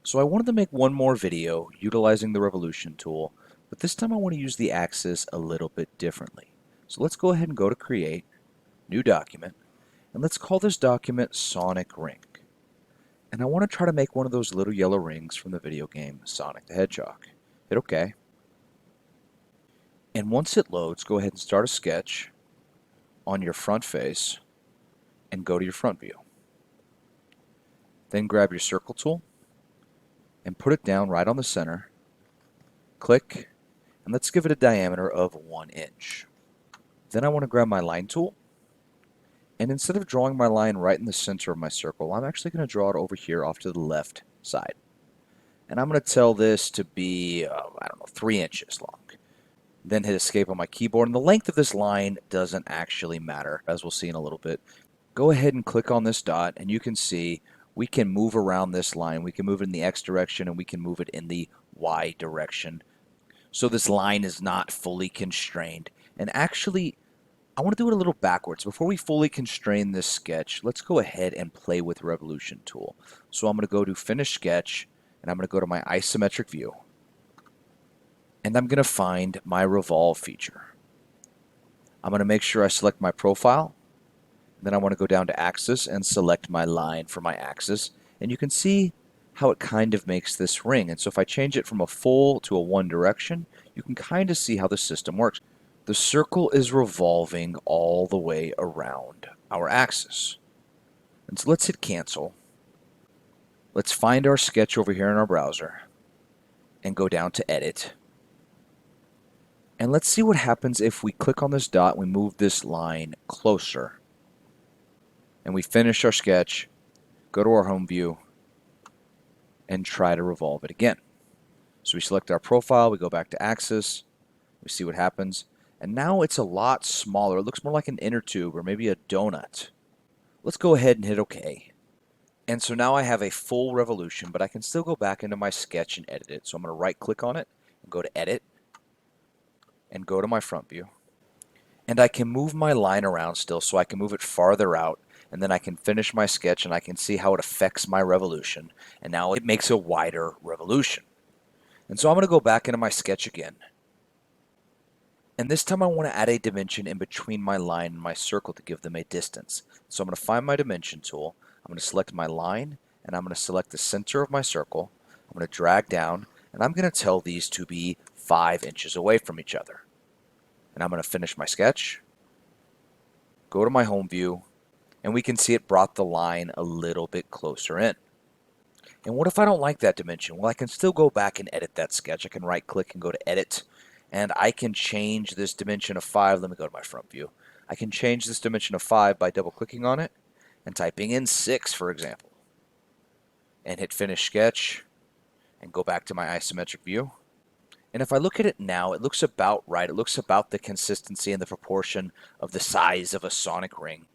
So I wanted to make one more video utilizing the revolution tool, but this time I want to use the axis a little bit differently. So let's go ahead and go to create, new document, and let's call this document Sonic Ring. And I want to try to make one of those little yellow rings from the video game Sonic the Hedgehog. Hit OK. And once it loads, go ahead and start a sketch on your front face and go to your front view. Then grab your circle tool and put it down right on the center. Click, and let's give it a diameter of 1 inch. Then I want to grab my line tool, and instead of drawing my line right in the center of my circle, I'm actually going to draw it over here off to the left side. And I'm going to tell this to be, I don't know, 3 inches long. Then hit escape on my keyboard, and the length of this line doesn't actually matter, as we'll see in a little bit. Go ahead and click on this dot, and you can see we can move around this line. We can move it in the X direction, and we can move it in the Y direction. So this line is not fully constrained. And actually, I want to do it a little backwards. Before we fully constrain this sketch, let's go ahead and play with the revolution tool. So I'm going to go to finish sketch, and I'm going to go to my isometric view. And I'm going to find my revolve feature. I'm going to make sure I select my profile. Then I want to go down to axis and select my line for my axis. And you can see how it kind of makes this ring. And so if I change it from a full to a one direction, you can kind of see how the system works. The circle is revolving all the way around our axis. And so let's hit cancel. Let's find our sketch over here in our browser and go down to edit. And let's see what happens if we click on this dot, we move this line closer. And we finish our sketch, go to our home view, and try to revolve it again. So we select our profile, we go back to axis, we see what happens, and now it's a lot smaller. It looks more like an inner tube or maybe a donut. Let's go ahead and hit OK. And so now I have a full revolution, but I can still go back into my sketch and edit it. So I'm going to right click on it and go to edit and go to my front view. And I can move my line around still, so I can move it farther out, and then I can finish my sketch and I can see how it affects my revolution. And now it makes a wider revolution. And so I'm going to go back into my sketch again. And this time I want to add a dimension in between my line and my circle to give them a distance. So I'm going to find my dimension tool. I'm going to select my line, and I'm going to select the center of my circle. I'm going to drag down, and I'm going to tell these to be 5 inches away from each other. And I'm going to finish my sketch, go to my home view, and we can see it brought the line a little bit closer in. And what if I don't like that dimension? Well, I can still go back and edit that sketch. I can right click and go to edit, and I can change this dimension of 5. Let me go to my front view. I can change this dimension of 5 by double clicking on it and typing in 6, for example, and hit finish sketch and go back to my isometric view. And if I look at it now, it looks about right. It looks about the consistency and the proportion of the size of a sonic ring.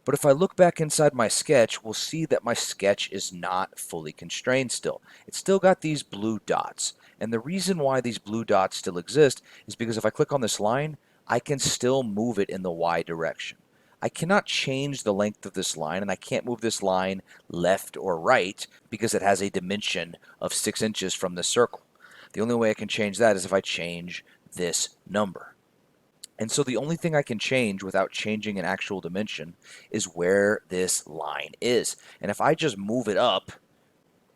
But if I look back inside my sketch, we'll see that my sketch is not fully constrained still. It's still got these blue dots. And the reason why these blue dots still exist is because if I click on this line, I can still move it in the Y direction. I cannot change the length of this line, and I can't move this line left or right because it has a dimension of 6 inches from the circle. The only way I can change that is if I change this number. And so the only thing I can change without changing an actual dimension is where this line is. And if I just move it up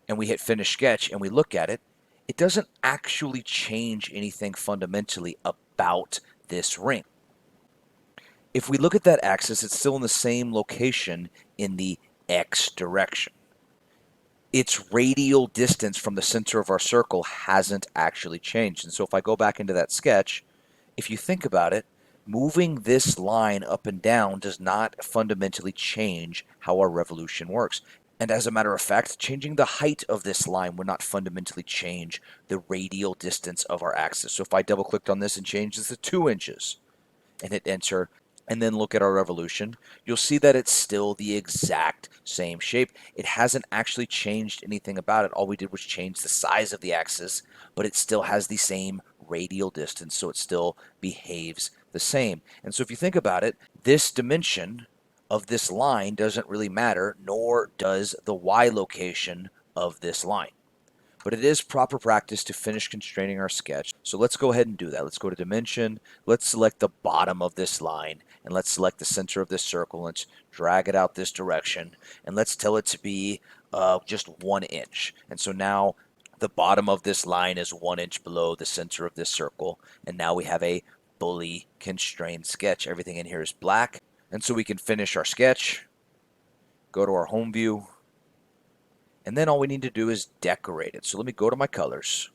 and we hit finish sketch and we look at it, it doesn't actually change anything fundamentally about this ring. If we look at that axis, it's still in the same location in the X direction. Its radial distance from the center of our circle hasn't actually changed. And so if I go back into that sketch, if you think about it, moving this line up and down does not fundamentally change how our revolution works. And as a matter of fact, changing the height of this line would not fundamentally change the radial distance of our axis. So if I double clicked on this and changed this to 2 inches and hit enter, and then look at our revolution, you'll see that it's still the exact same shape. It hasn't actually changed anything about it. All we did was change the size of the axis, but it still has the same radial distance, so it still behaves the same. And so if you think about it, this dimension of this line doesn't really matter, nor does the Y location of this line. but it is proper practice to finish constraining our sketch. So let's go ahead and do that. Let's go to Dimension. Let's select the bottom of this line, and let's select the center of this circle. Let's drag it out this direction, and let's tell it to be just 1 inch. And so now the bottom of this line is 1 inch below the center of this circle, and now we have a fully constrained sketch. Everything in here is black, and so we can finish our sketch, go to our home view, and then all we need to do is decorate it. So let me go to my colors,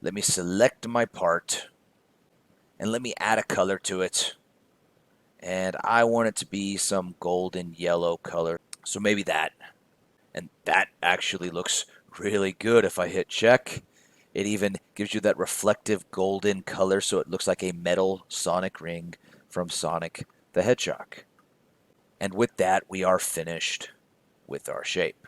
let me select my part, and let me add a color to it. And I want it to be some golden yellow color, so maybe that. And that actually looks really good. If I hit check, it even gives you that reflective golden color, so it looks like a metal Sonic ring from Sonic the Hedgehog. And with that, we are finished with our shape.